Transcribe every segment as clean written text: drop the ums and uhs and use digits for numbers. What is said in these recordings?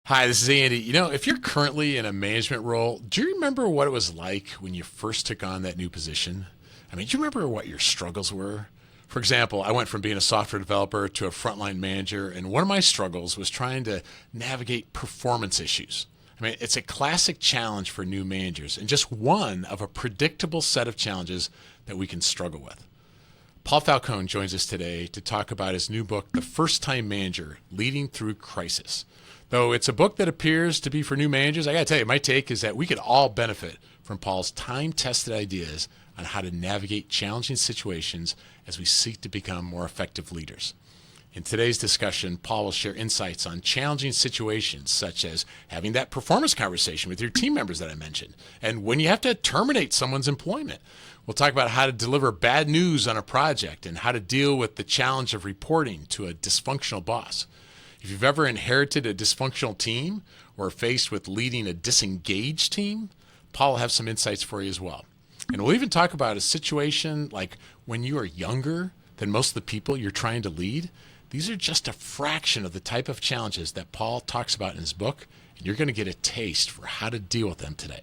Hi, this is Andy. If you're currently in a management role, do you remember what it was like when you first took on that new position? Do you remember what your struggles were? For example, I went from being a software developer to a frontline manager, and one of my struggles was trying to navigate performance issues. It's a classic challenge for new managers and just one of a predictable set of challenges that we can struggle with. Paul Falcone joins us today to talk about his new book, The First Time Manager, Leading Through Crisis. Though it's a book that appears to be for new managers, I got to tell you, my take is that we could all benefit from Paul's time-tested ideas on how to navigate challenging situations as we seek to become more effective leaders. In today's discussion, Paul will share insights on challenging situations, such as having that performance conversation with your team members that I mentioned, and when you have to terminate someone's employment. We'll talk about how to deliver bad news on a project and how to deal with the challenge of reporting to a dysfunctional boss. If you've ever inherited a dysfunctional team or are faced with leading a disengaged team, Paul will have some insights for you as well. And we'll even talk about a situation like when you are younger than most of the people you're trying to lead. These are just a fraction of the type of challenges that Paul talks about in his book, and you're going to get a taste for how to deal with them today.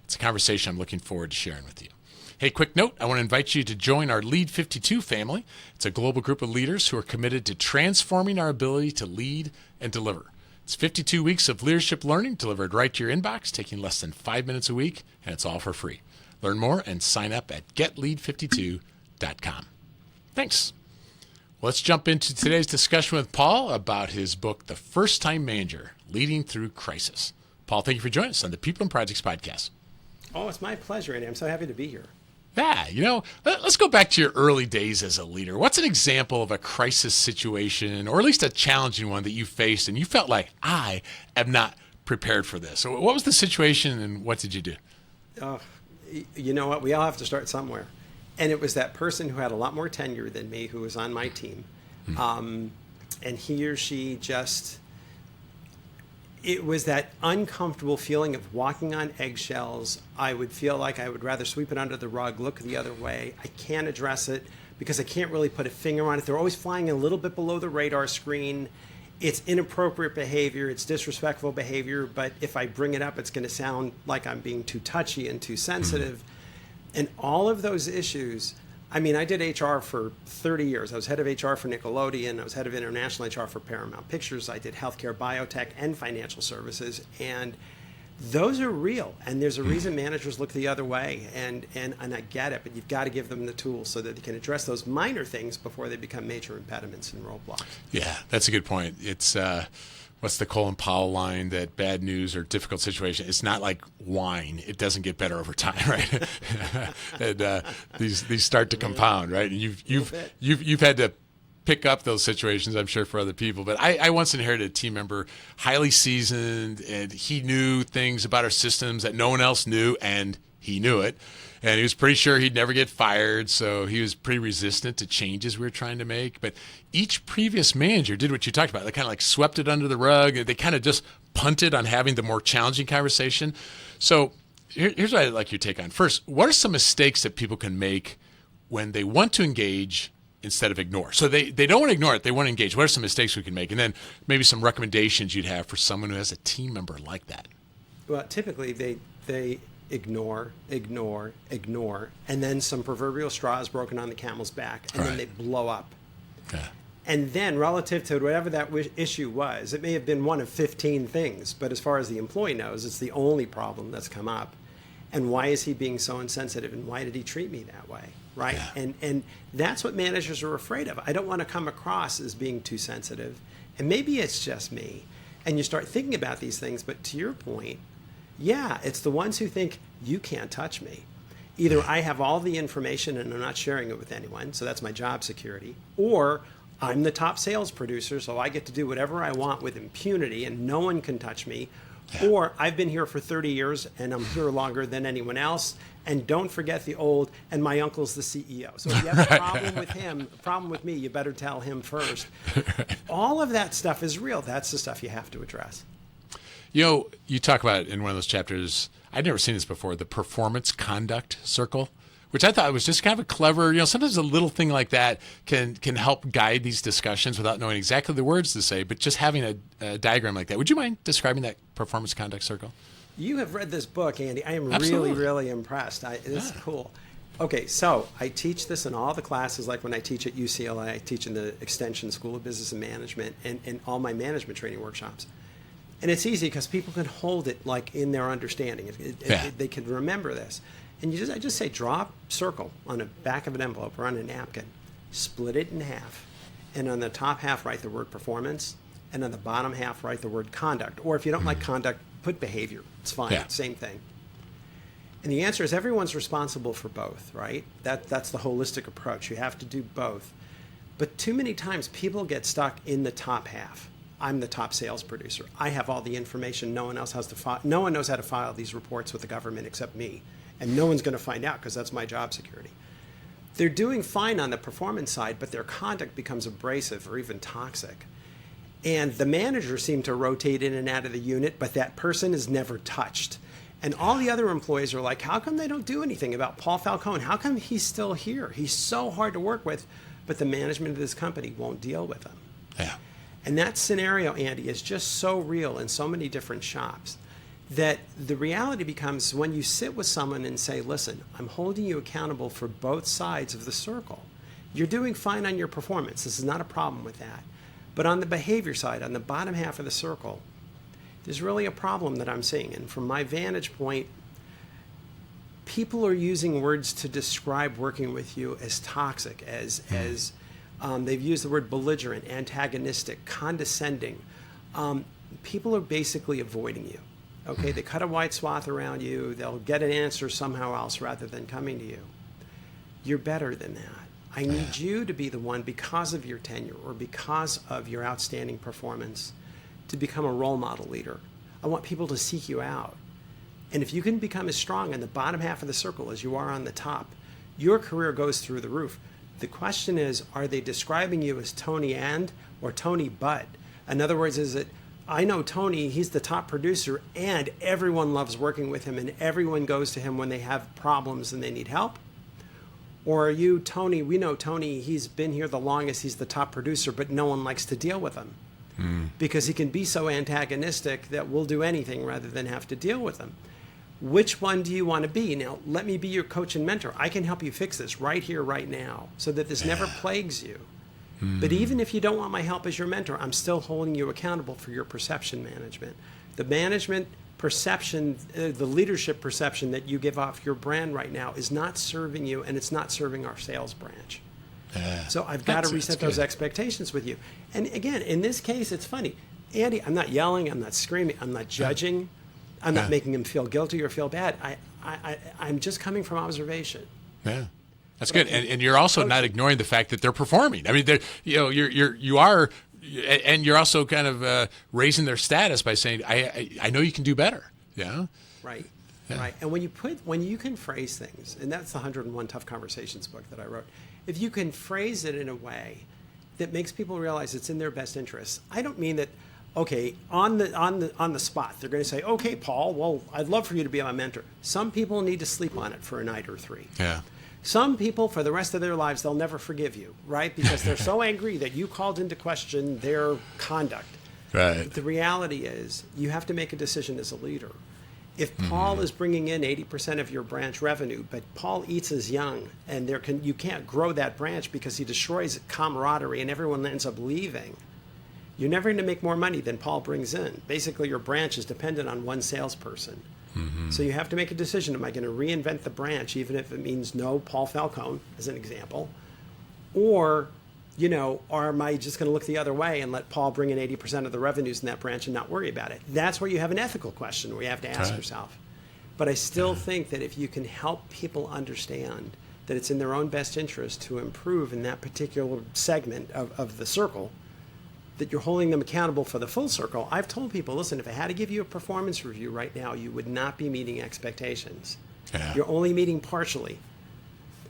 It's a conversation I'm looking forward to sharing with you. Hey, quick note, I want to invite you to join our Lead 52 family. It's a global group of leaders who are committed to transforming our ability to lead and deliver. It's 52 weeks of leadership learning delivered right to your inbox, taking less than 5 minutes a week, and it's all for free. Learn more and sign up at getlead52.com. Thanks. Let's jump into today's discussion with Paul about his book, The First Time Manager, Leading Through Crisis. Paul, thank you for joining us on the People and Projects podcast. Oh, it's my pleasure, Andy. I'm so happy to be here. Yeah, let's go back to your early days as a leader. What's an example of a crisis situation, or at least a challenging one that you faced and you felt like, I am not prepared for this? So what was the situation and what did you do? You know what? We all have to start somewhere. And it was that person who had a lot more tenure than me who was on my team. And he or she it was that uncomfortable feeling of walking on eggshells. I would feel like I would rather sweep it under the rug, look the other way. I can't address it because I can't really put a finger on it. They're always flying a little bit below the radar screen. It's inappropriate behavior. It's disrespectful behavior. But if I bring it up, it's going to sound like I'm being too touchy and too sensitive. And all of those issues, I did HR for 30 years. I was head of HR for Nickelodeon. I was head of international HR for Paramount Pictures. I did healthcare, biotech, and financial services. And those are real. And there's a reason managers look the other way. And I get it, but you've got to give them the tools so that they can address those minor things before they become major impediments and roadblocks. Yeah, that's a good point. It's what's the Colin Powell line that bad news or difficult situation, it's not like wine. It doesn't get better over time, right? And these start to compound, right? And you've had to pick up those situations, I'm sure, for other people. But I once inherited a team member, highly seasoned, and he knew things about our systems that no one else knew, and he knew it. And he was pretty sure he'd never get fired, so he was pretty resistant to changes we were trying to make. But each previous manager did what you talked about. They kind of like swept it under the rug. They kind of just punted on having the more challenging conversation. So here's what I'd like your take on. First, what are some mistakes that people can make when they want to engage instead of ignore? So they don't want to ignore it. They want to engage. What are some mistakes we can make? And then maybe some recommendations you'd have for someone who has a team member like that. Well, typically they ignore, and then some proverbial straw is broken on the camel's back, and then they blow up. Yeah. And then relative to whatever that issue was, it may have been one of 15 things, but as far as the employee knows, it's the only problem that's come up. And why is he being so insensitive, and why did he treat me that way, right? Yeah. And that's what managers are afraid of. I don't want to come across as being too sensitive, and maybe it's just me. And you start thinking about these things, but to your point, yeah, it's the ones who think you can't touch me. Either I have all the information and I'm not sharing it with anyone, so that's my job security, or I'm the top sales producer, so I get to do whatever I want with impunity and no one can touch me. Yeah. Or I've been here for 30 years and I'm here longer than anyone else. And don't forget the old, and my uncle's the CEO. So if you have a problem with him, a problem with me, you better tell him first. All of that stuff is real. That's the stuff you have to address. You talk about in one of those chapters, I'd never seen this before, the performance conduct circle, which I thought was just kind of a clever, sometimes a little thing like that can help guide these discussions without knowing exactly the words to say, but just having a diagram like that. Would you mind describing that performance conduct circle? You have read this book, Andy. I am Absolutely. really, really impressed. This is cool. Okay, so I teach this in all the classes, like when I teach at UCLA, I teach in the Extension School of Business and Management and all my management training workshops. And it's easy because people can hold it like in their understanding. They can remember this. And I just say, draw a circle on the back of an envelope or on a napkin, split it in half, and on the top half write the word performance, and on the bottom half write the word conduct. Or if you don't like conduct, put behavior. It's fine. Yeah. Same thing. And the answer is everyone's responsible for both, right? That's the holistic approach. You have to do both. But too many times people get stuck in the top half. I'm the top sales producer. I have all the information. No one else has to no one knows how to file these reports with the government except me. And no one's going to find out because that's my job security. They're doing fine on the performance side, but their conduct becomes abrasive or even toxic. And the managers seem to rotate in and out of the unit, but that person is never touched. And all the other employees are like, how come they don't do anything about Paul Falcone? How come he's still here? He's so hard to work with, but the management of this company won't deal with him. Yeah. And that scenario, Andy, is just so real in so many different shops that the reality becomes when you sit with someone and say, listen, I'm holding you accountable for both sides of the circle. You're doing fine on your performance. This is not a problem with that. But on the behavior side, on the bottom half of the circle, there's really a problem that I'm seeing. And from my vantage point, people are using words to describe working with you as toxic, as they've used the word belligerent, antagonistic, condescending. People are basically avoiding you. Okay, they cut a white swath around you. They'll get an answer somehow else rather than coming to you. You're better than that. I need you to be the one, because of your tenure or because of your outstanding performance, to become a role model leader. I want people to seek you out. And if you can become as strong in the bottom half of the circle as you are on the top, your career goes through the roof. The question is, are they describing you as Tony and or Tony but? In other words, is it, I know Tony, he's the top producer and everyone loves working with him and everyone goes to him when they have problems and they need help? Or are you Tony, we know Tony, he's been here the longest, he's the top producer, but no one likes to deal with him because he can be so antagonistic that we'll do anything rather than have to deal with him. Which one do you want to be? Now, let me be your coach and mentor. I can help you fix this right here, right now, so that this never plagues you. But even if you don't want my help as your mentor, I'm still holding you accountable for your perception management. The management perception, the leadership perception that you give off your brand right now is not serving you, and it's not serving our sales branch. So I've got to reset those expectations with you. And again, in this case, it's funny. Andy, I'm not yelling, I'm not screaming, I'm not judging, I'm not making him feel guilty or feel bad. I'm just coming from observation. Yeah. That's good, and you're also not ignoring the fact that they're performing. I mean, you are, and you're also kind of raising their status by saying, "I know you can do better." Yeah, right, right. And when you can phrase things, and that's the 101 Tough Conversations book that I wrote. If you can phrase it in a way that makes people realize it's in their best interest, I don't mean that. Okay, on the spot, they're going to say, "Okay, Paul, well, I'd love for you to be my mentor." Some people need to sleep on it for a night or three. Yeah. Some people, for the rest of their lives, they'll never forgive you, right? Because they're so angry that you called into question their conduct. Right. But the reality is, you have to make a decision as a leader. If Paul is bringing in 80% of your branch revenue, but Paul eats his young, and you can't grow that branch because he destroys camaraderie and everyone ends up leaving, you're never going to make more money than Paul brings in. Basically, your branch is dependent on one salesperson. So you have to make a decision. Am I going to reinvent the branch, even if it means no Paul Falcone, as an example? Or am I just going to look the other way and let Paul bring in 80% of the revenues in that branch and not worry about it? That's where you have an ethical question where you have to ask yourself. But I still think that if you can help people understand that it's in their own best interest to improve in that particular segment of the circle, that you're holding them accountable for the full circle. I've told people, listen, if I had to give you a performance review right now, you would not be meeting expectations. Yeah. You're only meeting partially.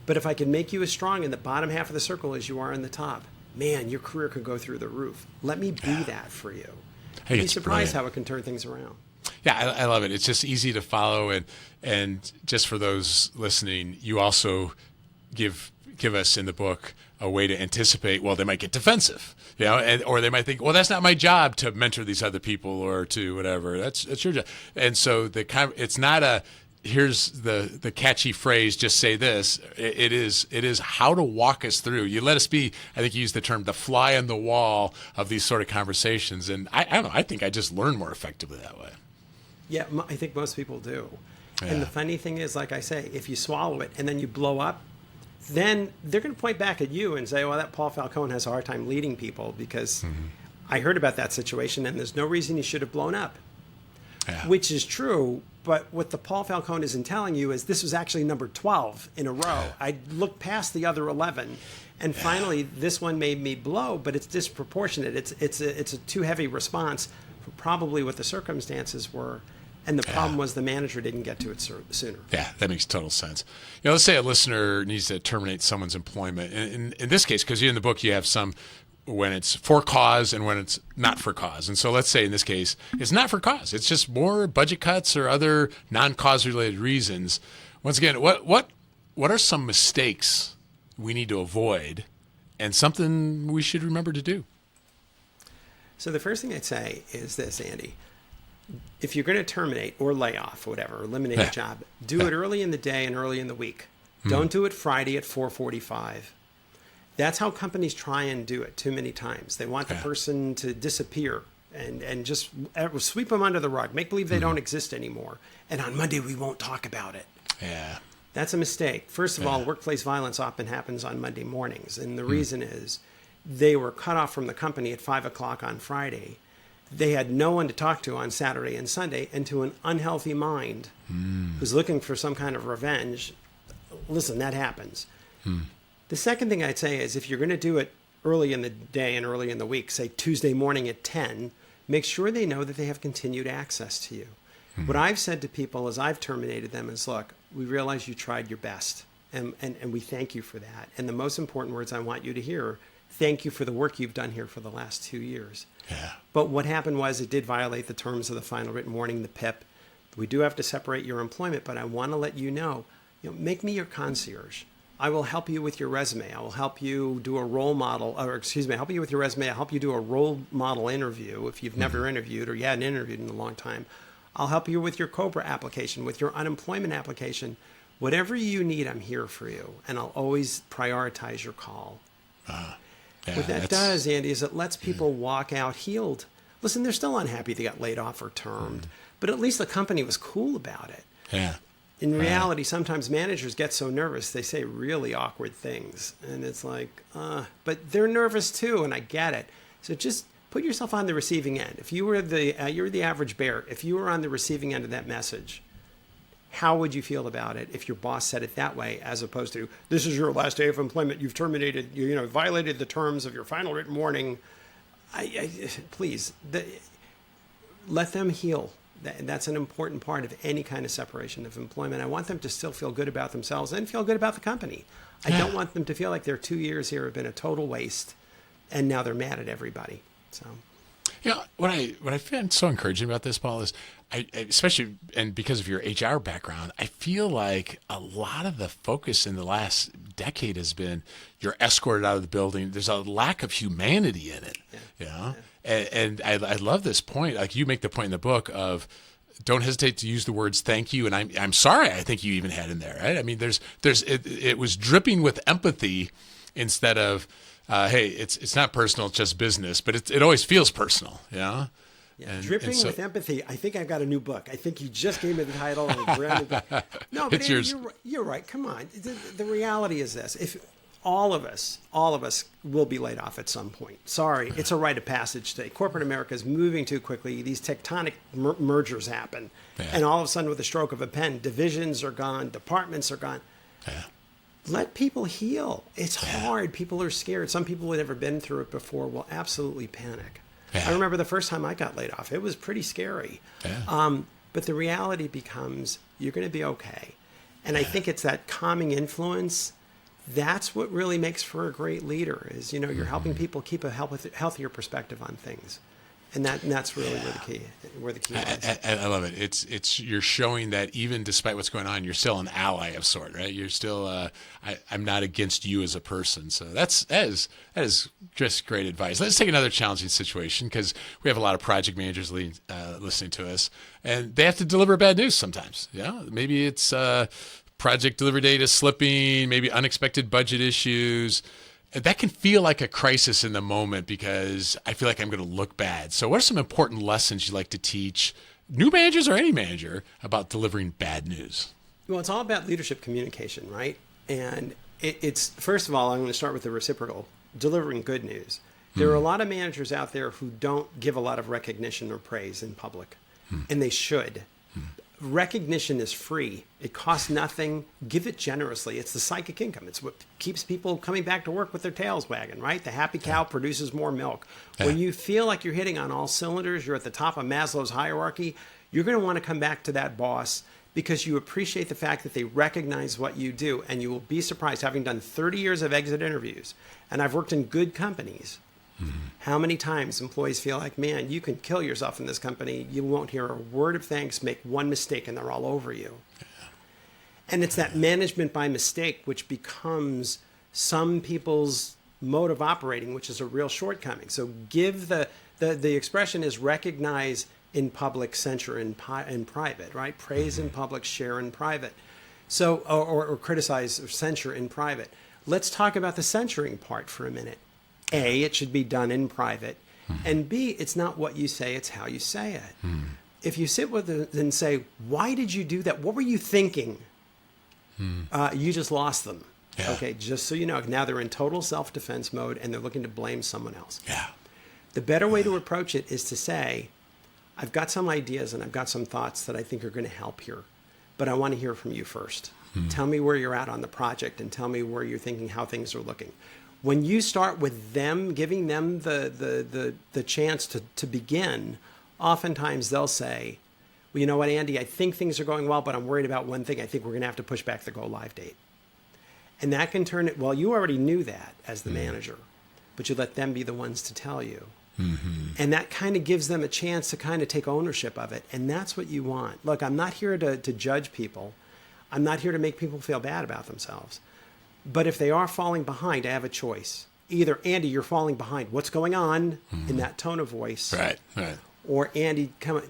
But if I can make you as strong in the bottom half of the circle as you are in the top, man, your career could go through the roof. Let me be that for you. You'd be surprised how it can turn things around. Yeah, I love it. It's just easy to follow, and just for those listening, you also give us in the book a way to anticipate. Well, they might get defensive, or they might think, well, that's not my job to mentor these other people or to whatever. That's your job. And so it's not a here's the catchy phrase, just say this. It is how to walk us through. You let us be, I think you used the term, the fly on the wall of these sort of conversations. And I don't know, I think I just learn more effectively that way. Yeah, I think most people do. Yeah. And the funny thing is, like I say, if you swallow it and then you blow up, then they're going to point back at you and say, well, that Paul Falcone has a hard time leading people because I heard about that situation and there's no reason he should have blown up. Yeah. Which is true, but what the Paul Falcone isn't telling you is this was actually number 12 in a row. I looked past the other 11, and finally this one made me blow, but it's disproportionate. It's a too heavy response for probably what the circumstances were. And the problem was the manager didn't get to it sooner. Yeah, that makes total sense. Let's say a listener needs to terminate someone's employment. In this case, because in the book you have some when it's for cause and when it's not for cause. And so let's say in this case, it's not for cause. It's just more budget cuts or other non-cause related reasons. Once again, what are some mistakes we need to avoid and something we should remember to do? So the first thing I'd say is this, Andy. If you're going to terminate or lay off, whatever, eliminate a job, do it early in the day and early in the week. Don't do it Friday at 4:45. That's how companies try and do it too many times. They want the person to disappear and just sweep them under the rug, make believe they don't exist anymore. And on Monday, we won't talk about it. Yeah. That's a mistake. First of all, workplace violence often happens on Monday mornings. And the reason is they were cut off from the company at 5 o'clock on Friday. They had no one to talk to on Saturday and Sunday, and to an unhealthy mind who's looking for some kind of revenge. Listen, that happens. The second thing I'd say is if you're going to do it early in the day and early in the week, say Tuesday morning at 10, make sure they know that they have continued access to you. What I've said to people as I've terminated them is, look, we realize you tried your best, and we thank you for that. And the most important words I want you to hear, thank you for the work you've done here for the last 2 years. Yeah. But what happened was it did violate the terms of the final written warning, the PIP. We do have to separate your employment, but I want to let you know, make me your concierge. I will help you with your resume. I will help you do a role model, help you with your resume. I'll help you do a role model interview if you've never interviewed or you hadn't interviewed in a long time. I'll help you with your COBRA application, with your unemployment application. Whatever you need, I'm here for you. And I'll always prioritize your call. What that does, Andy, is it lets people walk out healed. Listen, they're still unhappy they got laid off or termed, but at least the company was cool about it. Yeah. In reality, sometimes managers get so nervous, they say really awkward things. And it's like, but they're nervous too, and I get it. So just put yourself on the receiving end. If you were you're the average bear, if you were on the receiving end of that message, how would you feel about it if your boss said it that way, as opposed to, this is your last day of employment, you've terminated, violated the terms of your final written warning. Please, let them heal. That's an important part of any kind of separation of employment. I want them to still feel good about themselves and feel good about the company. I don't want them to feel like their 2 years here have been a total waste and now they're mad at everybody. So, what I find so encouraging about this, Paul, is I especially, and because of your HR background, I feel like a lot of the focus in the last decade has been you're escorted out of the building. There's a lack of humanity in it, And I love this point. Like you make the point in the book of don't hesitate to use the words thank you and I'm sorry. I think you even had in there, right? I mean, it was dripping with empathy instead of hey, it's not personal, it's just business, but it always feels personal, Yeah, dripping with empathy. I think I've got a new book. I think you just gave me the title of a brand new book. No, but Andy, you're right. Come on. The reality is this: if all of us will be laid off at some point. Sorry, it's a rite of passage today. Corporate America is moving too quickly. These tectonic mergers happen, and all of a sudden, with the stroke of a pen, divisions are gone, departments are gone. Yeah. Let people heal. It's hard. People are scared. Some people who have never been through it before will absolutely panic. Yeah. I remember the first time I got laid off. It was pretty scary. Yeah. But the reality becomes you're going to be okay. And I think it's that calming influence. That's what really makes for a great leader is, you're helping people keep a healthier perspective on things. And that's really where the key lies. I love it. It's you're showing that even despite what's going on, you're still an ally of sort, right? You're still I'm not against you as a person. So that is just great advice. Let's take another challenging situation, because we have a lot of project managers listening to us, and they have to deliver bad news sometimes. Yeah, maybe it's project delivery date is slipping, maybe unexpected budget issues. That can feel like a crisis in the moment because I feel like I'm going to look bad. So what are some important lessons you like to teach new managers or any manager about delivering bad news? Well, it's all about leadership communication, right? And it's, first of all, I'm going to start with the reciprocal, delivering good news. There are a lot of managers out there who don't give a lot of recognition or praise in public, and they should. Recognition is free. It costs nothing. Give it generously. It's the psychic income. It's what keeps people coming back to work with their tails wagging, right? The happy cow produces more milk. When you feel like you're hitting on all cylinders, you're at the top of Maslow's hierarchy, you're going to want to come back to that boss because you appreciate the fact that they recognize what you do. And you will be surprised, having done 30 years of exit interviews, and I've worked in good companies, how many times employees feel like, man, you can kill yourself in this company. You won't hear a word of thanks, make one mistake, and they're all over you. And it's that management by mistake which becomes some people's mode of operating, which is a real shortcoming. So give the expression is recognize in public, censure in private, right? Praise in public, share in private. So, or criticize or censure in private. Let's talk about the censuring part for a minute. A, it should be done in private. And B, it's not what you say, it's how you say it. If you sit with it and say, why did you do that? What were you thinking? You just lost them. Yeah. Okay, just so you know, now they're in total self-defense mode and they're looking to blame someone else. Yeah. The better way to approach it is to say, I've got some ideas and I've got some thoughts that I think are going to help here, but I want to hear from you first. Tell me where you're at on the project and tell me where you're thinking, how things are looking. When you start with them, giving them the chance to begin, oftentimes they'll say, well, you know what, Andy, I think things are going well, but I'm worried about one thing. I think we're going to have to push back the go live date. And that can turn it, well, you already knew that as the manager, but you let them be the ones to tell you. And that kind of gives them a chance to kind of take ownership of it. And that's what you want. Look, I'm not here to judge people. I'm not here to make people feel bad about themselves. But if they are falling behind, I have a choice. Either, Andy, you're falling behind. What's going on? In that tone of voice. Right. Or, Andy, come.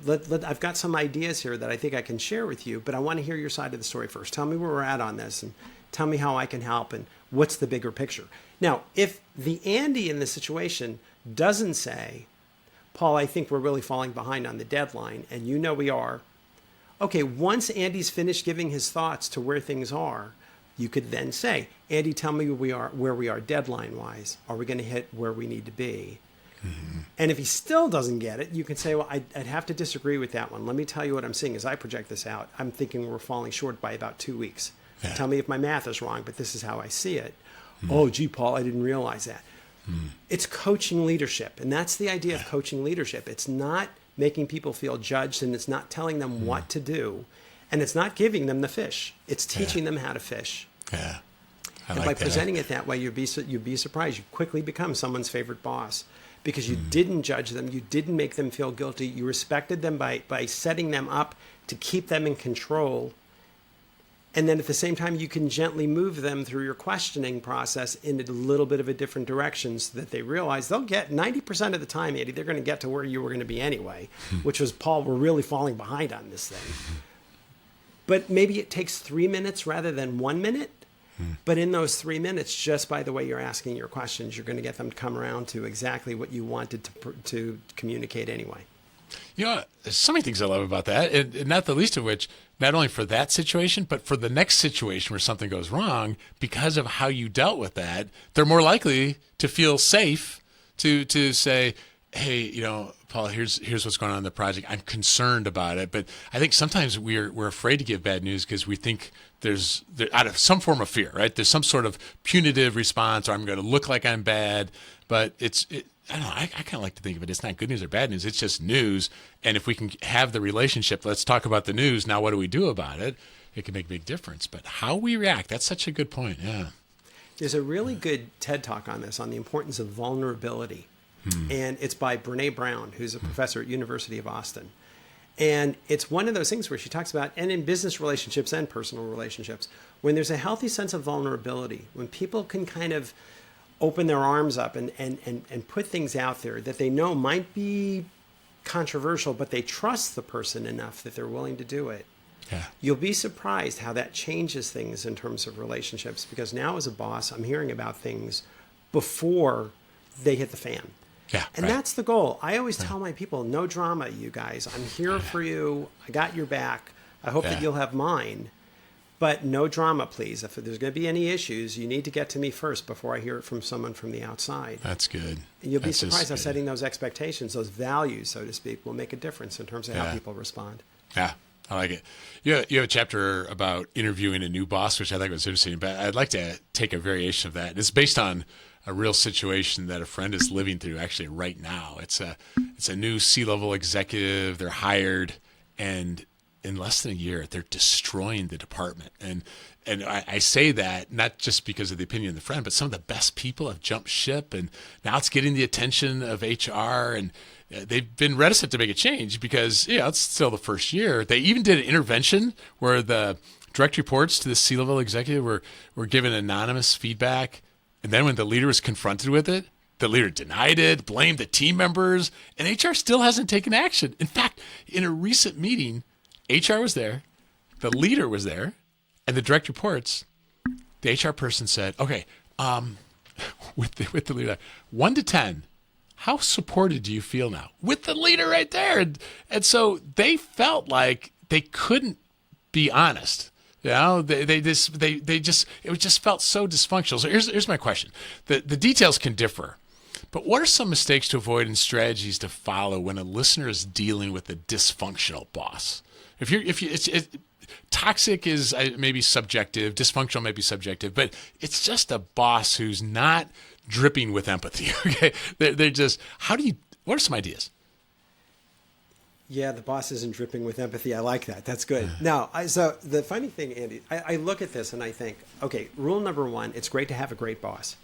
I've got some ideas here that I think I can share with you, but I want to hear your side of the story first. Tell me where we're at on this, and tell me how I can help, and what's the bigger picture. Now, if the Andy in the situation doesn't say, Paul, I think we're really falling behind on the deadline, and you know we are. Okay, once Andy's finished giving his thoughts to where things are, you could then say, Andy, tell me where we are deadline-wise. Are we going to hit where we need to be? And if he still doesn't get it, you can say, well, I'd have to disagree with that one. Let me tell you what I'm seeing as I project this out. I'm thinking we're falling short by about 2 weeks. Yeah. Tell me if my math is wrong, but this is how I see it. Oh, gee, Paul, I didn't realize that. It's coaching leadership, and that's the idea of coaching leadership. It's not making people feel judged, and it's not telling them what to do, and it's not giving them the fish. It's teaching them how to fish. Yeah. And by presenting it that way, you'd be surprised. You quickly become someone's favorite boss because you didn't judge them. You didn't make them feel guilty. You respected them by setting them up to keep them in control. And then at the same time, you can gently move them through your questioning process in a little bit of a different direction so that they realize they'll get 90% of the time, Andy, they're going to get to where you were going to be anyway, which was, Paul, we're really falling behind on this thing. But maybe it takes 3 minutes rather than 1 minute. But in those 3 minutes, just by the way you're asking your questions, you're going to get them to come around to exactly what you wanted to communicate anyway. You know, there's so many things I love about that, and not the least of which, not only for that situation, but for the next situation where something goes wrong, because of how you dealt with that, they're more likely to feel safe to say, hey, you know, Paul, here's what's going on in the project. I'm concerned about it. But I think sometimes we're afraid to give bad news because we think there's out of some form of fear, right? There's some sort of punitive response, or I'm going to look like I'm bad. But I don't know. I kind of like to think of it. It's not good news or bad news. It's just news. And if we can have the relationship, let's talk about the news. Now, what do we do about it? It can make a big difference. But how we react, that's such a good point. Yeah. There's a really good TED Talk on this, on the importance of vulnerability. And it's by Brene Brown, who's a professor at University of Austin. And it's one of those things where she talks about, and in business relationships and personal relationships, when there's a healthy sense of vulnerability, when people can kind of open their arms up and put things out there that they know might be controversial, but they trust the person enough that they're willing to do it. Yeah. You'll be surprised how that changes things in terms of relationships, because now as a boss, I'm hearing about things before they hit the fan. Yeah, and that's the goal. I always tell my people, no drama, you guys. I'm here for you. I got your back. I hope that you'll have mine. But no drama, please. If there's going to be any issues, you need to get to me first before I hear it from someone from the outside. That's good. And you'll be surprised how setting those expectations, those values, so to speak, will make a difference in terms of how people respond. Yeah, I like it. You have a chapter about interviewing a new boss, which I think was interesting, but I'd like to take a variation of that. It's based on a real situation that a friend is living through actually right now. It's a new C-level executive. They're hired, and in less than a year, they're destroying the department. And I say that not just because of the opinion of the friend, but some of the best people have jumped ship, and now it's getting the attention of HR, and they've been reticent to make a change because, it's still the first year. They even did an intervention where the direct reports to the C-level executive were given anonymous feedback. And then when the leader was confronted with it, the leader denied it, blamed the team members, and HR still hasn't taken action. In fact, in a recent meeting, HR was there, the leader was there, and the direct reports, the HR person said, okay, with the leader, 1 to 10, how supported do you feel now? With the leader right there. And so they felt like they couldn't be honest. It just felt so dysfunctional. So here's my question. The details can differ, but what are some mistakes to avoid and strategies to follow when a listener is dealing with a dysfunctional boss? Toxic is maybe subjective, dysfunctional may be subjective, but it's just a boss who's not dripping with empathy. Okay, they're just. What are some ideas? Yeah, the boss isn't dripping with empathy. I like that. That's good. Now, so the funny thing, Andy, I look at this and I think, okay, rule number one, it's great to have a great boss,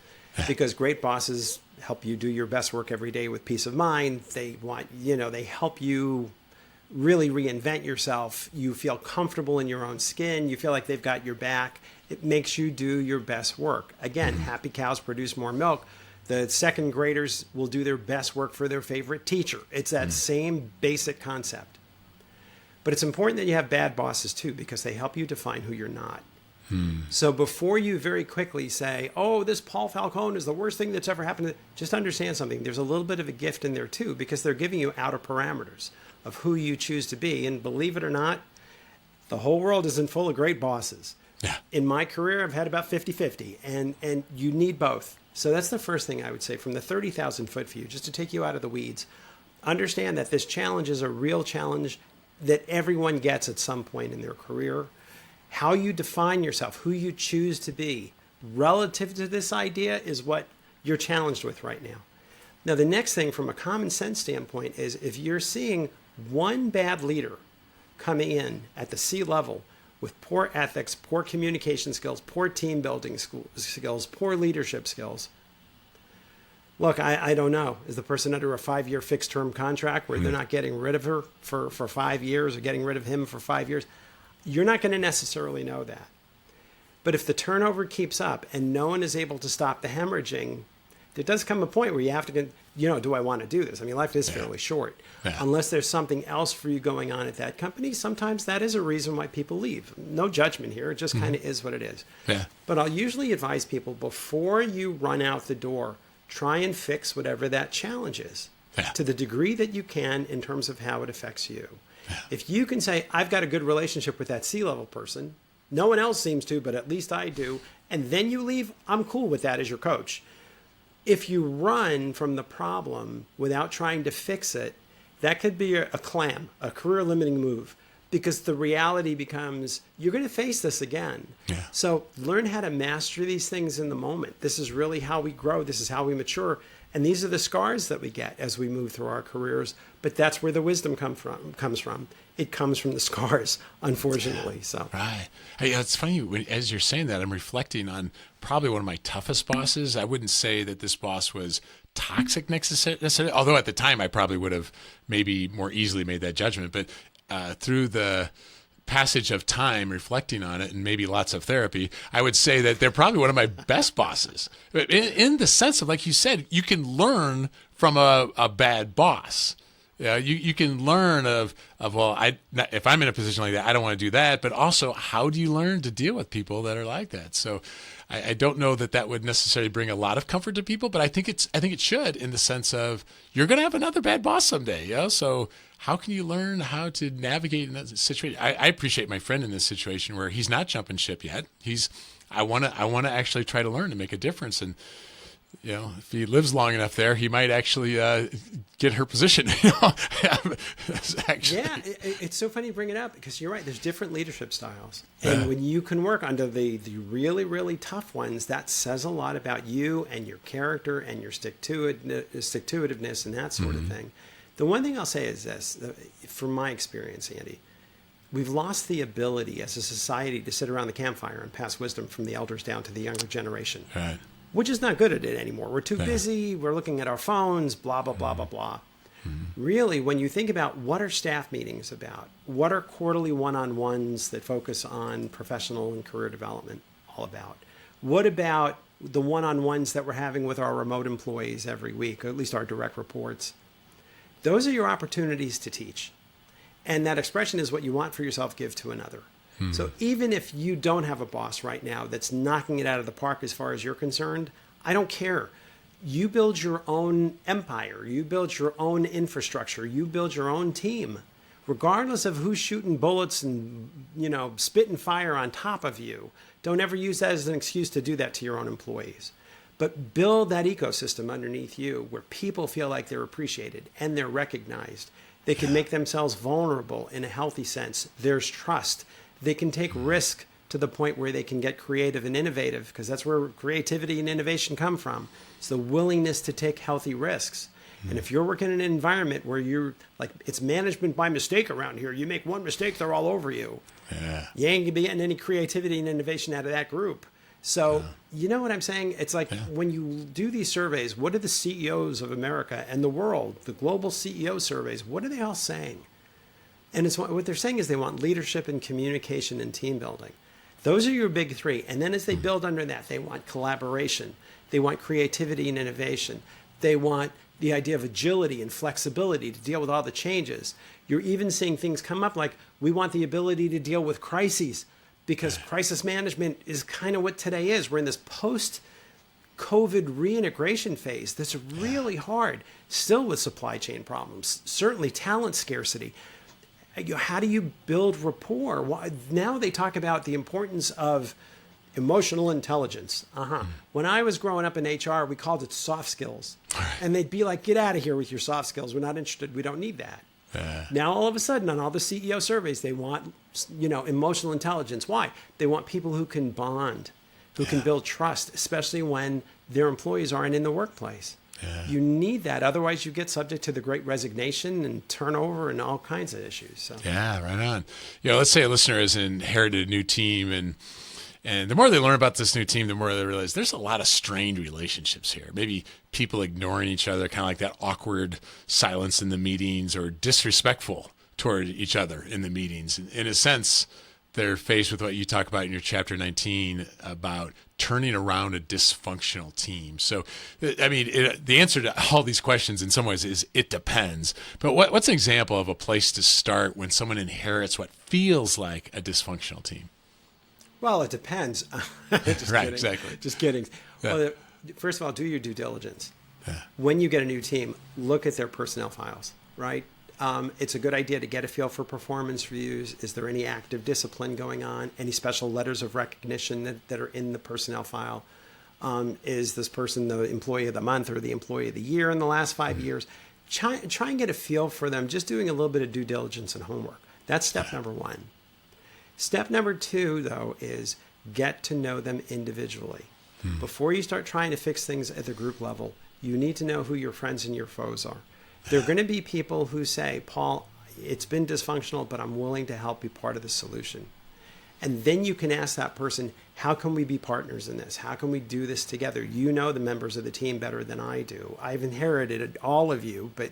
because great bosses help you do your best work every day with peace of mind. They they help you really reinvent yourself. You feel comfortable in your own skin. You feel like they've got your back. It makes you do your best work. Again, happy cows produce more milk. The second graders will do their best work for their favorite teacher. It's that same basic concept. But it's important that you have bad bosses too, because they help you define who you're not. So before you very quickly say, oh, this Paul Falcone is the worst thing that's ever happened, just understand something. There's a little bit of a gift in there too, because they're giving you outer parameters of who you choose to be. And believe it or not, the whole world isn't full of great bosses. Yeah. In my career, I've had about 50-50, and you need both. So that's the first thing I would say from the 30,000 foot view, just to take you out of the weeds. Understand that this challenge is a real challenge that everyone gets at some point in their career. How you define yourself, who you choose to be relative to this idea is what you're challenged with right now. Now, the next thing from a common sense standpoint is if you're seeing one bad leader coming in at the C level with poor ethics, poor communication skills, poor team building skills, poor leadership skills. Look, I don't know. Is the person under a 5-year fixed term contract where they're not getting rid of her for 5 years or getting rid of him for 5 years? You're not going to necessarily know that. But if the turnover keeps up and no one is able to stop the hemorrhaging, there does come a point where you have to get, do I want to do this? I mean, life is fairly short. Yeah. Unless there's something else for you going on at that company, sometimes that is a reason why people leave. No judgment here. It just kind of is what it is. Yeah. But I'll usually advise people before you run out the door, try and fix whatever that challenge is to the degree that you can in terms of how it affects you. Yeah. If you can say, I've got a good relationship with that C-level person, no one else seems to, but at least I do, and then you leave, I'm cool with that as your coach. If you run from the problem without trying to fix it, that could be a clam, a career-limiting move, because the reality becomes you're going to face this again. Yeah. So learn how to master these things in the moment. This is really how we grow. This is how we mature. And these are the scars that we get as we move through our careers. But that's where the wisdom comes from. It comes from the scars, unfortunately. So right. Hey, it's funny as you're saying that, I'm reflecting on probably one of my toughest bosses. I wouldn't say that this boss was toxic necessarily, although at the time I probably would have maybe more easily made that judgment. But through the passage of time, reflecting on it, and maybe lots of therapy, I would say that they're probably one of my best bosses. In the sense of, like you said, you can learn from a bad boss. You can learn of well, if I'm in a position like that, I don't want to do that. But also, how do you learn to deal with people that are like that? So, I don't know that would necessarily bring a lot of comfort to people, but I think it should, in the sense of you're going to have another bad boss someday. So how can you learn how to navigate in that situation? I appreciate my friend in this situation where he's not jumping ship yet. I want to actually try to learn to make a difference. And, if he lives long enough there, he might actually get her position. Actually. Yeah, it's so funny you bring it up, because you're right. There's different leadership styles. And when you can work under the really, really tough ones, that says a lot about you and your character and your stick-to-itiveness and that sort of thing. The one thing I'll say is this, from my experience, Andy, we've lost the ability as a society to sit around the campfire and pass wisdom from the elders down to the younger generation. Right. We're just not good at it anymore. We're too busy. We're looking at our phones, blah, blah, blah, blah, blah. Really, when you think about what are staff meetings about, what are quarterly one-on-ones that focus on professional and career development all about? What about the one-on-ones that we're having with our remote employees every week, or at least our direct reports? Those are your opportunities to teach. And that expression is what you want for yourself, give to another. So even if you don't have a boss right now that's knocking it out of the park as far as you're concerned, I don't care. You build your own empire. You build your own infrastructure. You build your own team. Regardless of who's shooting bullets and, spitting fire on top of you, don't ever use that as an excuse to do that to your own employees. But build that ecosystem underneath you where people feel like they're appreciated and they're recognized. They can make themselves vulnerable in a healthy sense. There's trust. They can take risk to the point where they can get creative and innovative, because that's where creativity and innovation come from. It's the willingness to take healthy risks. And if you're working in an environment where you're like, it's management by mistake around here, you make one mistake, they're all over you. You ain't gonna be getting any creativity and innovation out of that group. So, you know what I'm saying? It's like when you do these surveys, what are the CEOs of America and the world, the global CEO surveys, what are they all saying? And it's what they're saying is they want leadership and communication and team building. Those are your big three. And then as they build under that, they want collaboration. They want creativity and innovation. They want the idea of agility and flexibility to deal with all the changes. You're even seeing things come up like we want the ability to deal with crises, because crisis management is kind of what today is. We're in this post-COVID reintegration phase that's really hard, still with supply chain problems, certainly talent scarcity. How do you build rapport? Now they talk about the importance of emotional intelligence. When I was growing up in HR, we called it soft skills. And they'd be like, get out of here with your soft skills. We're not interested. We don't need that. Now, all of a sudden, on all the CEO surveys, they want, emotional intelligence. Why? They want people who can bond, who can build trust, especially when their employees aren't in the workplace. You need that. Otherwise, you get subject to the great resignation and turnover and all kinds of issues. So. Yeah, right on. Let's say a listener has inherited a new team, and the more they learn about this new team, the more they realize there's a lot of strained relationships here. Maybe people ignoring each other, kind of like that awkward silence in the meetings, or disrespectful toward each other in the meetings. In a sense, they're faced with what you talk about in your chapter 19 about turning around a dysfunctional team. So, I mean, the answer to all these questions in some ways is it depends. But what's an example of a place to start when someone inherits what feels like a dysfunctional team? Well, it depends. Just right, kidding. Exactly. Just kidding. Yeah. Well, first of all, do your due diligence. When you get a new team, look at their personnel files, right? It's a good idea to get a feel for performance reviews. Is there any active discipline going on? Any special letters of recognition that are in the personnel file? Is this person the employee of the month or the employee of the year in the last 5 years? Try and get a feel for them, just doing a little bit of due diligence and homework. That's step number one. Step number two, though, is get to know them individually. Before you start trying to fix things at the group level, you need to know who your friends and your foes are. There are going to be people who say, Paul, it's been dysfunctional, but I'm willing to help be part of the solution. And then you can ask that person, how can we be partners in this? How can we do this together? You know the members of the team better than I do. I've inherited all of you, but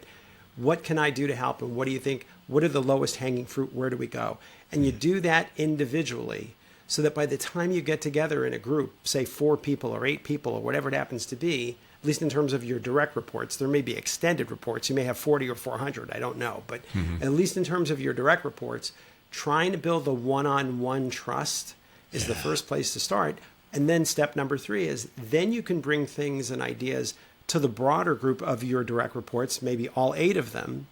what can I do to help? And what do you think? What are the lowest hanging fruit? Where do we go? And you do that individually so that by the time you get together in a group, say 4 people or 8 people or whatever it happens to be, at least in terms of your direct reports, there may be extended reports. You may have 40 or 400, I don't know. But at least in terms of your direct reports, trying to build the one-on-one trust is the first place to start. And then step number 3 is then you can bring things and ideas to the broader group of your direct reports, maybe all 8 of them,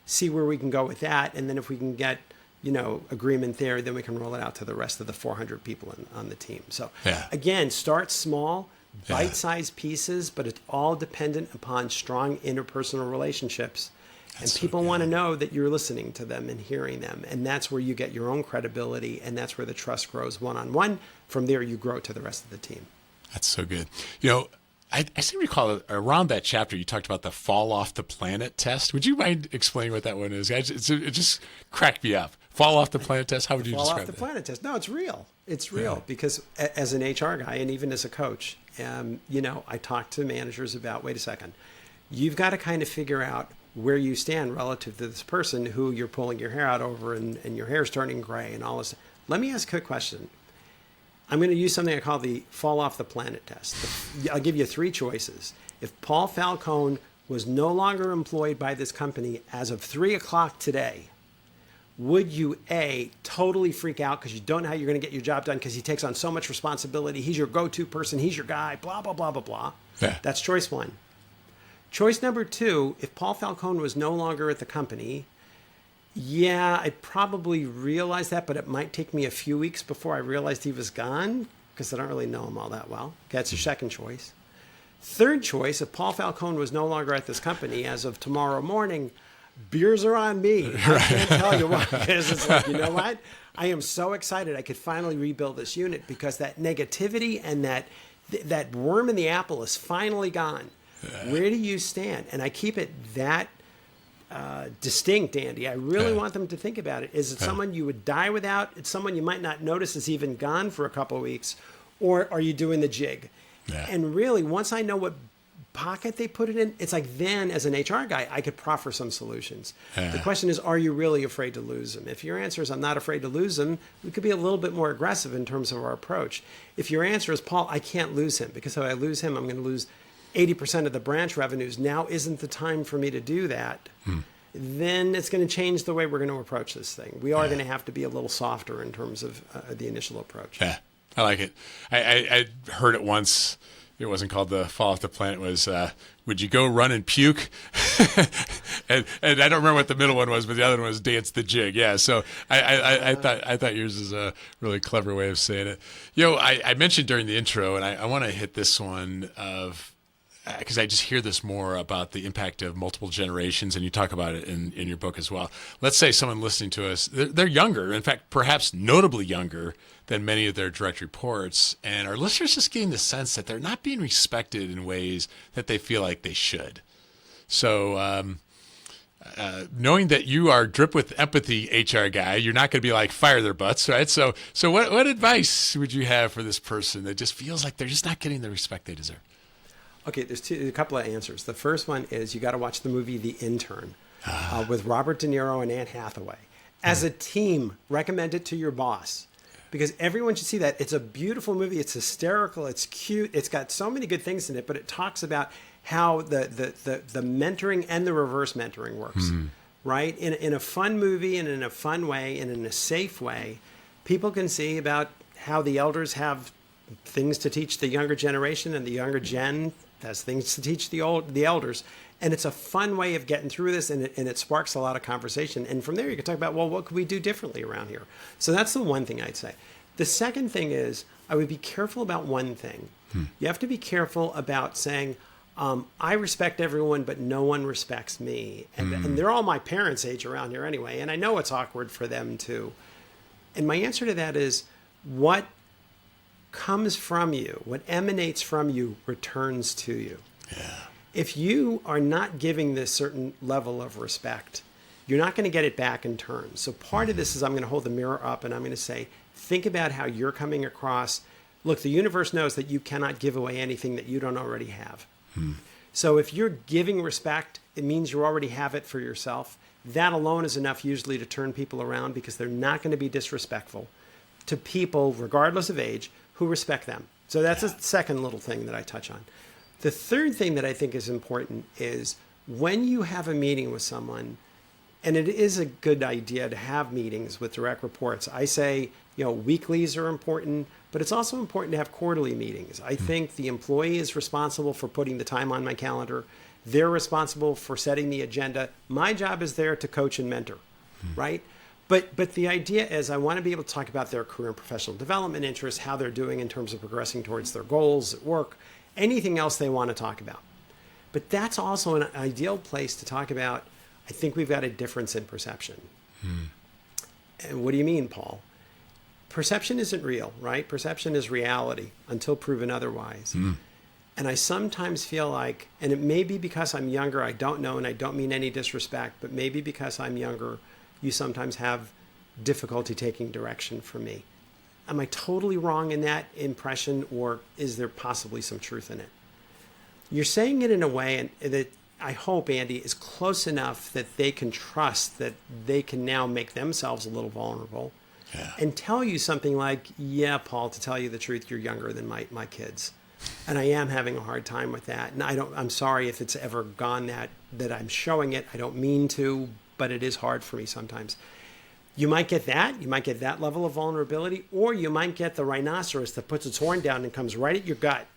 see where we can go with that. And then if we can get, agreement there, then we can roll it out to the rest of the 400 people on the team. So again, start small, bite-sized pieces, but it's all dependent upon strong interpersonal relationships. And people want to know that you're listening to them and hearing them. And that's where you get your own credibility, and that's where the trust grows one-on-one. From there, you grow to the rest of the team. That's so good. I seem to recall around that chapter you talked about the fall off the planet test. Would you mind explaining what that one is? It just cracked me up. Fall off the planet test? How would you describe that? Fall off the planet test. No, it's real. It's real because as an HR guy and even as a coach, I talk to managers about, wait a second, you've got to kind of figure out where you stand relative to this person who you're pulling your hair out over and your hair's turning gray and all this. Let me ask a quick question. I'm going to use something I call the fall off the planet test. I'll give you 3 choices. If Paul Falcone was no longer employed by this company as of 3 o'clock today, would you A, totally freak out because you don't know how you're going to get your job done because he takes on so much responsibility, he's your go-to person, he's your guy, blah, blah, blah, blah, blah. Yeah. That's choice 1. Choice number 2, if Paul Falcone was no longer at the company, I'd probably realize that, but it might take me a few weeks before I realized he was gone because I don't really know him all that well. Okay, that's your second choice. Third choice, if Paul Falcone was no longer at this company as of tomorrow morning, beers are on me. I can't tell you why. Because it's like, you know what? I am so excited I could finally rebuild this unit because that negativity and that worm in the apple is finally gone. Where do you stand? And I keep it that distinct, Andy. I really want them to think about it. Is it someone you would die without? It's someone you might not notice is even gone for a couple of weeks, or are you doing the jig? And really, once I know what pocket they put it in, it's like then as an HR guy, I could proffer some solutions. The question is, are you really afraid to lose them? If your answer is, I'm not afraid to lose them, we could be a little bit more aggressive in terms of our approach. If your answer is, Paul, I can't lose him because if I lose him, I'm going to lose 80% of the branch revenues. Now isn't the time for me to do that. Then it's going to change the way we're going to approach this thing. We are going to have to be a little softer in terms of the initial approach. Yeah, I like it. I heard it once. It wasn't called the fall off the planet. It was, would you go run and puke? and I don't remember what the middle one was, but the other one was dance the jig. Yeah, so I thought yours is a really clever way of saying it. I mentioned during the intro, and I want to hit this one of, because I just hear this more about the impact of multiple generations, and you talk about it in your book as well. Let's say someone listening to us, they're younger, in fact, perhaps notably younger than many of their direct reports, and our listeners just getting the sense that they're not being respected in ways that they feel like they should. So knowing that you are drip with empathy HR guy, you're not going to be like, fire their butts, right? So what advice would you have for this person that just feels like they're just not getting the respect they deserve? Okay, there's a couple of answers. The first one is you got to watch the movie The Intern with Robert De Niro and Anne Hathaway. As a team, recommend it to your boss because everyone should see that. It's a beautiful movie. It's hysterical. It's cute. It's got so many good things in it, but it talks about how the mentoring and the reverse mentoring works, right? In a fun movie and in a fun way and in a safe way, people can see about how the elders have things to teach the younger generation and the younger gen has things to teach the elders. And it's a fun way of getting through this, and it sparks a lot of conversation. And from there, you can talk about, well, what could we do differently around here? So that's the one thing I'd say. The second thing is I would be careful about one thing. You have to be careful about saying, I respect everyone, but no one respects me. And they're all my parents' age around here anyway, and I know it's awkward for them too. And my answer to that is what comes from you, what emanates from you, returns to you. If you are not giving this certain level of respect, you're not going to get it back in turn. So part of this is I'm going to hold the mirror up and I'm going to say, think about how you're coming across. Look, the universe knows that you cannot give away anything that you don't already have. So if you're giving respect, it means you already have it for yourself. That alone is enough usually to turn people around because they're not going to be disrespectful to people, regardless of age, who respect them. So that's a second little thing that I touch on. The third thing that I think is important is when you have a meeting with someone, and it is a good idea to have meetings with direct reports. I say, weeklies are important, but it's also important to have quarterly meetings. I think the employee is responsible for putting the time on my calendar. They're responsible for setting the agenda. My job is there to coach and mentor, right? But the idea is I want to be able to talk about their career and professional development interests, how they're doing in terms of progressing towards their goals at work, anything else they want to talk about. But that's also an ideal place to talk about, I think we've got a difference in perception. And what do you mean, Paul? Perception isn't real, right? Perception is reality until proven otherwise. And I sometimes feel like, and it may be because I'm younger, I don't know, and I don't mean any disrespect, but maybe because I'm younger, you sometimes have difficulty taking direction from me. Am I totally wrong in that impression, or is there possibly some truth in it? You're saying it in a way that I hope, Andy, is close enough that they can trust that they can now make themselves a little vulnerable and tell you something like, yeah, Paul, to tell you the truth, you're younger than my kids. And I am having a hard time with that. And I'm sorry if it's ever gone that I'm showing it. I don't mean to, but it is hard for me sometimes. You might get that. You might get that level of vulnerability, or you might get the rhinoceros that puts its horn down and comes right at your gut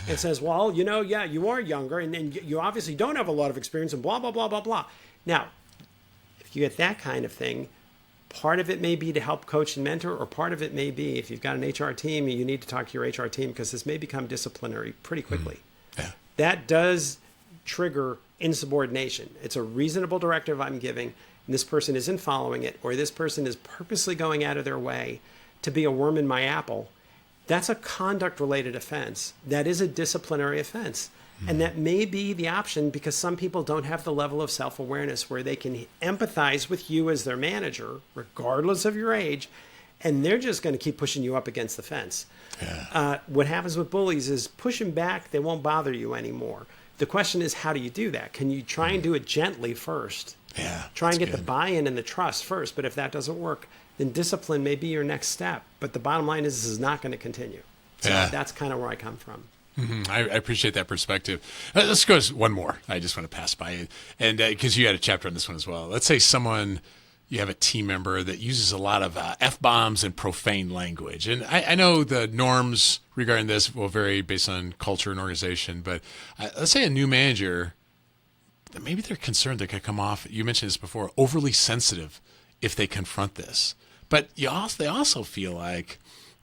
and says, well, yeah, you are younger and you obviously don't have a lot of experience and blah, blah, blah, blah, blah. Now, if you get that kind of thing, part of it may be to help coach and mentor, or part of it may be if you've got an HR team, you need to talk to your HR team because this may become disciplinary pretty quickly. That does trigger insubordination. It's a reasonable directive I'm giving, and this person isn't following it, or this person is purposely going out of their way to be a worm in my apple. That's a conduct-related offense. That is a disciplinary offense. And that may be the option because some people don't have the level of self-awareness where they can empathize with you as their manager, regardless of your age, and they're just going to keep pushing you up against the fence. What happens with bullies is push them back, they won't bother you anymore. The question is, how do you do that? Can you try and do it gently first? Try and get the buy-in and the trust first, but if that doesn't work, then discipline may be your next step. But the bottom line is this is not going to continue. So that's kind of where I come from. I appreciate that perspective. Let's go one more. I just want to pass by. And because you had a chapter on this one as well. Let's say you have a team member that uses a lot of F-bombs and profane language. And I know the norms regarding this will vary based on culture and organization. But let's say a new manager, maybe they're concerned they could come off, you mentioned this before, overly sensitive if they confront this. But they also feel like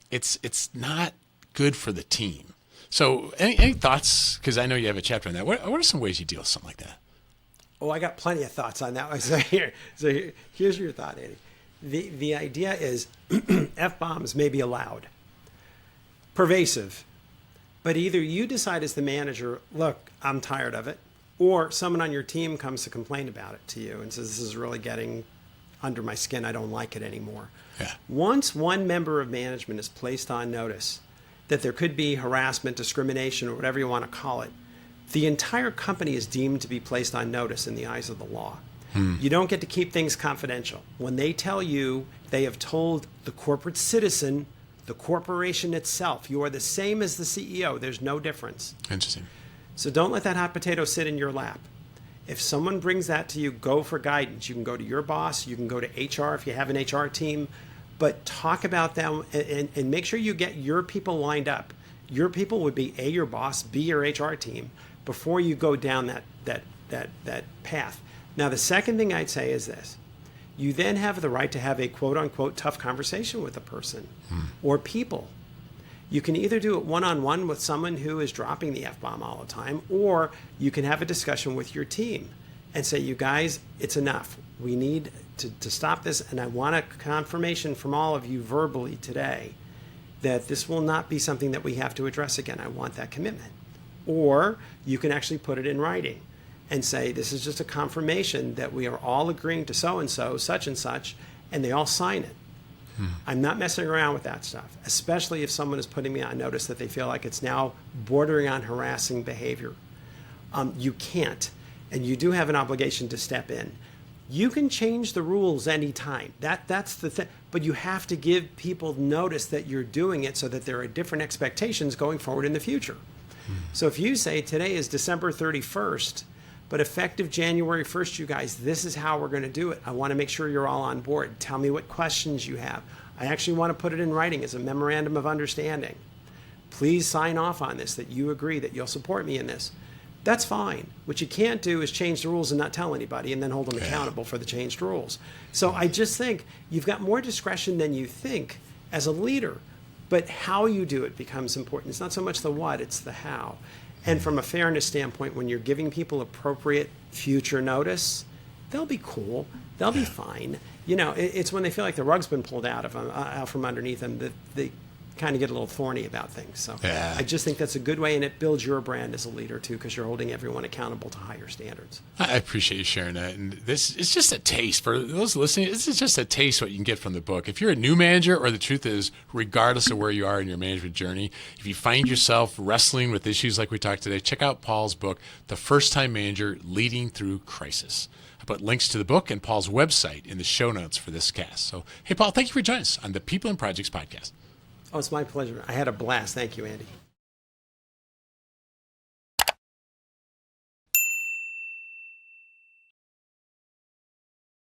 it's not good for the team. So any thoughts? Because I know you have a chapter on that. What are some ways you deal with something like that? Oh, I got plenty of thoughts on that one. So here's your thought, Andy. The idea is F-bombs may be allowed, pervasive, but either you decide as the manager, look, I'm tired of it, or someone on your team comes to complain about it to you and says, this is really getting under my skin. I don't like it anymore. Once one member of management is placed on notice that there could be harassment, discrimination, or whatever you want to call it, the entire company is deemed to be placed on notice in the eyes of the law. You don't get to keep things confidential. When they tell you, they have told the corporate citizen, the corporation itself, you are the same as the CEO. There's no difference. Interesting. So don't let that hot potato sit in your lap. If someone brings that to you, go for guidance. You can go to your boss. You can go to HR if you have an HR team. But talk about them and make sure you get your people lined up. Your people would be A, your boss, B, your HR team, before you go down that path. Now, the second thing I'd say is this. You then have the right to have a quote-unquote tough conversation with a person or people. You can either do it one-on-one with someone who is dropping the F-bomb all the time, or you can have a discussion with your team and say, you guys, it's enough. We need to stop this, and I want a confirmation from all of you verbally today that this will not be something that we have to address again. I want that commitment. Or you can actually put it in writing and say, this is just a confirmation that we are all agreeing to so-and-so, such and such, and they all sign it. I'm not messing around with that stuff, especially if someone is putting me on notice that they feel like it's now bordering on harassing behavior. You can't, and you do have an obligation to step in. You can change the rules anytime. That's the thing. But you have to give people notice that you're doing it so that there are different expectations going forward in the future. So if you say today is December 31st, but effective January 1st, you guys, this is how we're going to do it. I want to make sure you're all on board. Tell me what questions you have. I actually want to put it in writing as a memorandum of understanding. Please sign off on this, that you agree that you'll support me in this. That's fine. What you can't do is change the rules and not tell anybody and then hold them accountable for the changed rules. So I just think you've got more discretion than you think as a leader, but how you do it becomes important. It's not so much the what, it's the how. And from a fairness standpoint, when you're giving people appropriate future notice, they'll be cool. They'll be fine. You know, it's when they feel like the rug's been pulled out from underneath them that they kind of get a little thorny about things. So I just think that's a good way, and it builds your brand as a leader too, because you're holding everyone accountable to higher standards. I appreciate you sharing that. And this is just a taste for those listening. This is just a taste what you can get from the book. If you're a new manager, or the truth is, regardless of where you are in your management journey, if you find yourself wrestling with issues like we talked today, check out Paul's book, The First Time Manager Leading Through Crisis. I put links to the book and Paul's website in the show notes for this cast. So, hey, Paul, thank you for joining us on the People and Projects podcast. Oh, it's my pleasure. I had a blast. Thank you, Andy.